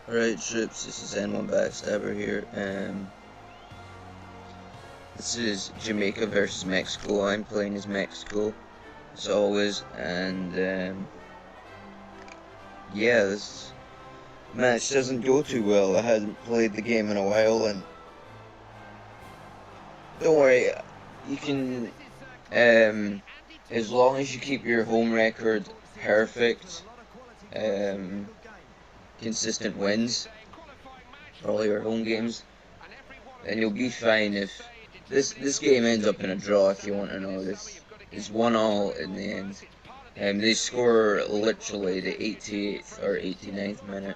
Alright troops, this is N1 Backstabber here, this is Jamaica versus Mexico. I'm playing as Mexico, as always, and yeah, this match doesn't go too well. I hadn't played the game in a while, and don't worry, you can, as long as you keep your home record perfect, consistent wins for all your home games, then you'll be fine. If this game ends up in a draw, if you want to know, this is 1-1 in the end. They score literally the 88th or 89th minute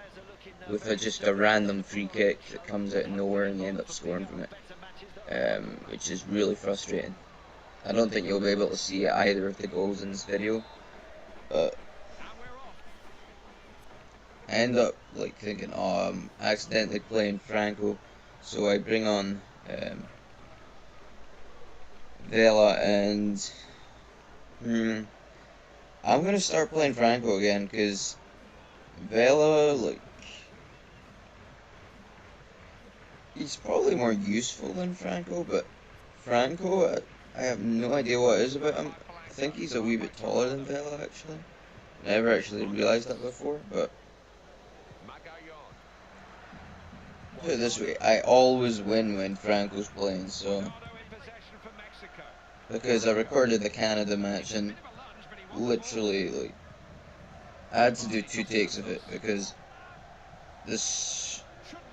with just a random free kick that comes out of nowhere, and they end up scoring from it, which is really frustrating. I don't think you'll be able to see either of the goals in this video, but I end up like thinking, oh, I'm accidentally playing Franco, so I bring on Vela, and I'm gonna start playing Franco again, because Vela, like, he's probably more useful than Franco, but Franco, I have no idea what it is about him. I think he's a wee bit taller than Vela, actually. Never actually realised that before, but put it this way, I always win when Franco's playing, so, because I recorded the Canada match, and literally, like, I had to do 2 takes of it, because this,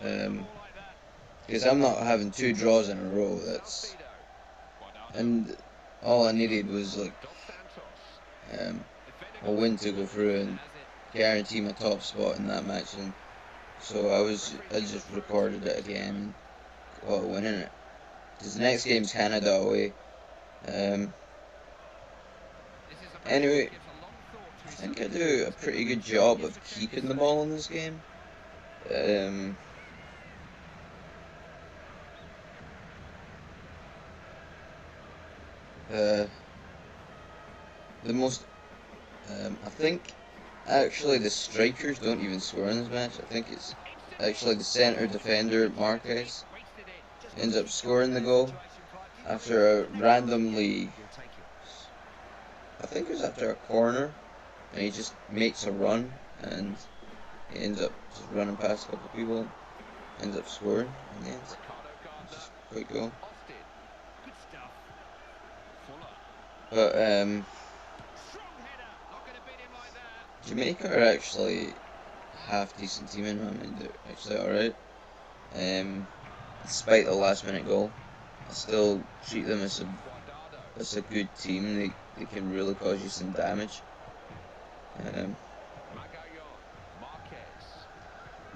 because I'm not having 2 draws in a row, and all I needed was, like, a win to go through and guarantee my top spot in that match, and so I just recorded it again and got a win in it. Because the next game's Canada away. Anyway, I think I do a pretty good job of keeping the ball in this game. The most, I think, actually the strikers don't even score in this match. I think it's actually the centre defender, Marquez, ends up scoring the goal after a randomly, I think it was after a corner, and he just makes a run, and he ends up just running past a couple of people, and ends up scoring in the end, which is quite cool. But Jamaica are actually a half decent team in my mind. They're actually alright. Despite the last minute goal, I still treat them as a good team. They can really cause you some damage.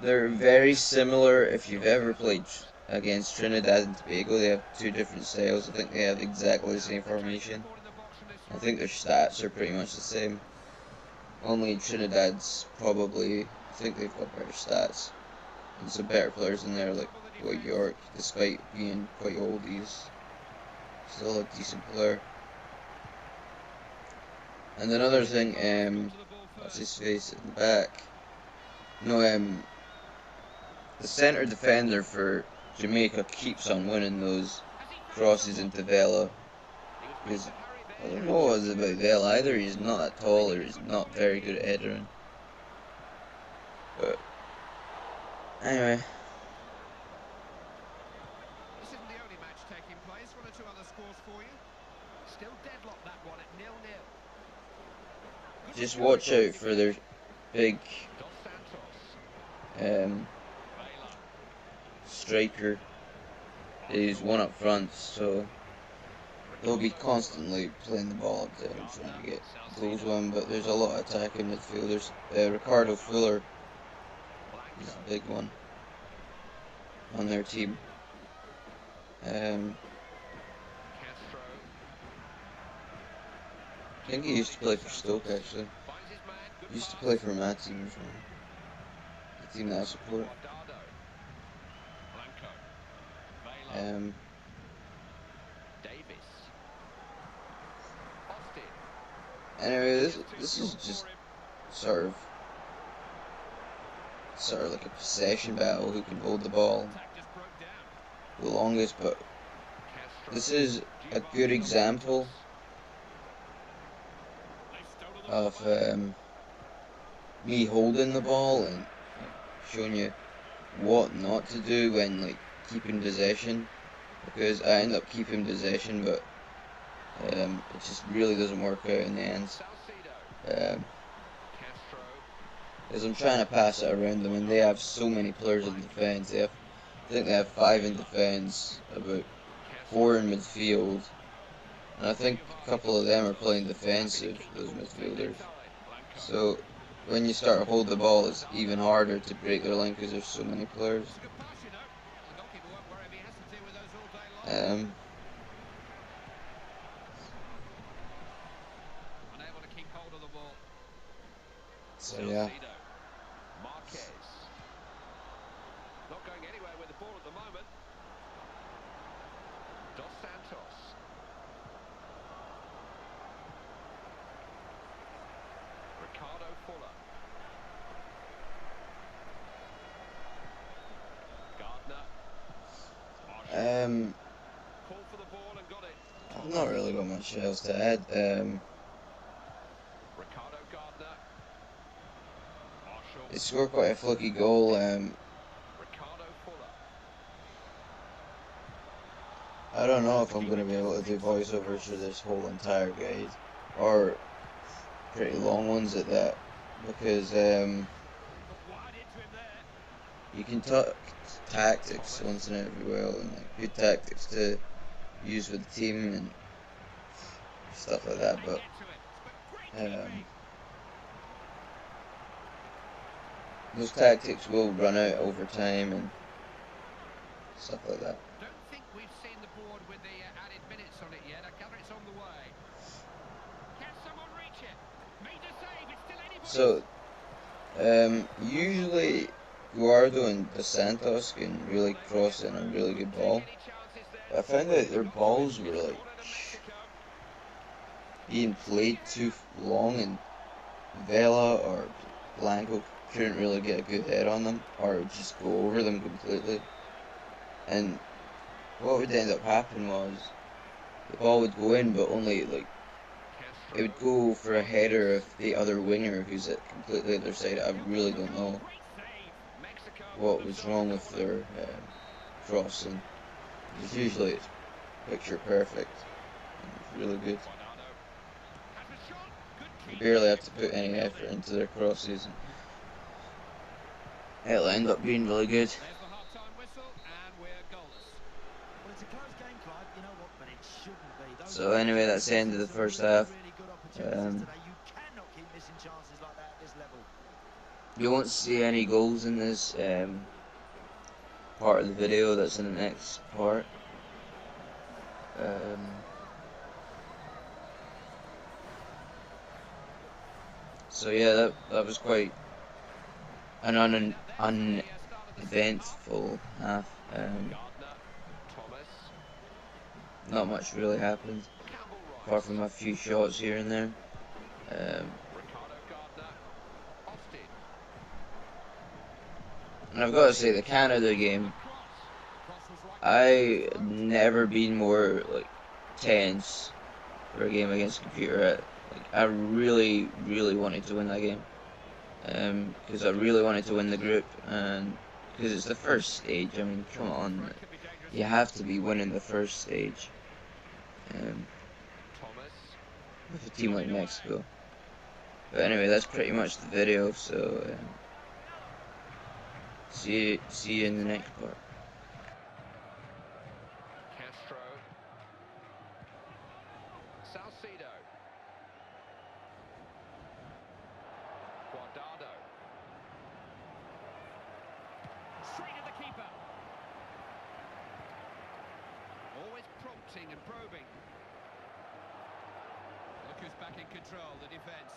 They're very similar. If you've ever played against Trinidad and Tobago, they have 2 different styles. I think they have exactly the same formation. I think their stats are pretty much the same. Only Trinidad's probably, I think they've got better stats and some better players in there, like Dwight York. Despite being quite old, he's still a decent player. And another thing, what's his face at the back? No, the centre defender for Jamaica keeps on winning those crosses into Vela. Because I don't know what it's about Vela. Either he's not that tall or he's not very good at headering. But anyway. This isn't the only match taking place. 1 or 2 other scores for you. Still deadlocked that one at 0-0. Just watch out for their big striker. He's one up front, so they'll be constantly playing the ball up there and trying to get goals on. But there's a lot of attacking midfielders. Ricardo Fuller is a big one on their team. I think he used to play for Stoke, actually. He used to play for my team as well. The team that I support. Anyway, this is just sort of sort of like a possession battle, who can hold the ball the longest, but this is a good example of me holding the ball and showing you what not to do when like keeping possession, because I end up keeping possession, but it just really doesn't work out in the end. Because I'm trying to pass it around them, and they have so many players in defence. I think they have 5 in defence, about 4 in midfield, and I think a couple of them are playing defensive, those midfielders. So when you start to hold the ball, it's even harder to break their line because there's so many players. So yeah. Not going anywhere with the ball at the moment. Dos Santos. Ricardo Fuller. Gardner. Call for the ball and got it. I've not really got much else to add. Ricardo Gardner. They scored quite a fluky goal. Ricardo Fuller. I don't know if I'm going to be able to do voiceovers for this whole entire guide, or pretty long ones at that, because you can talk tactics once in a while, and like good tactics to use with the team and stuff like that, but those tactics will run out over time and stuff like that. Don't think we've seen the board with the added minutes on it yet. I gather it's on the way. Can someone reach it? Made a save. It's still anybody's. So usually Guardo and Dos Santos can really cross in a really good ball. But I found out their balls were like being played too long, and Vela or Blanco couldn't really get a good head on them, or it would just go over them completely. And what would end up happening was the ball would go in, but only like it would go for a header of the other winger who's at completely other side. I really don't know what was wrong with their crossing. Because usually it's picture perfect. It's really good. You barely have to put any effort into their crosses. It'll end up being really good. So anyway, that's the end of the first half. You won't see any goals in this part of the video. That's in the next part. So yeah, that was quite an uneventful half. Not much really happened, apart from a few shots here and there. And I've got to say, the Canada game, I never been more like tense for a game against a computer. I really wanted to win that game, because I really wanted to win the group, and because it's the first stage. I mean, come on, you have to be winning the first stage with a team like Mexico. But anyway, that's pretty much the video. So see you in the next part. Salcido. Guardado. Straight at the keeper. Always prompting and probing. Look who's back in control, the defence.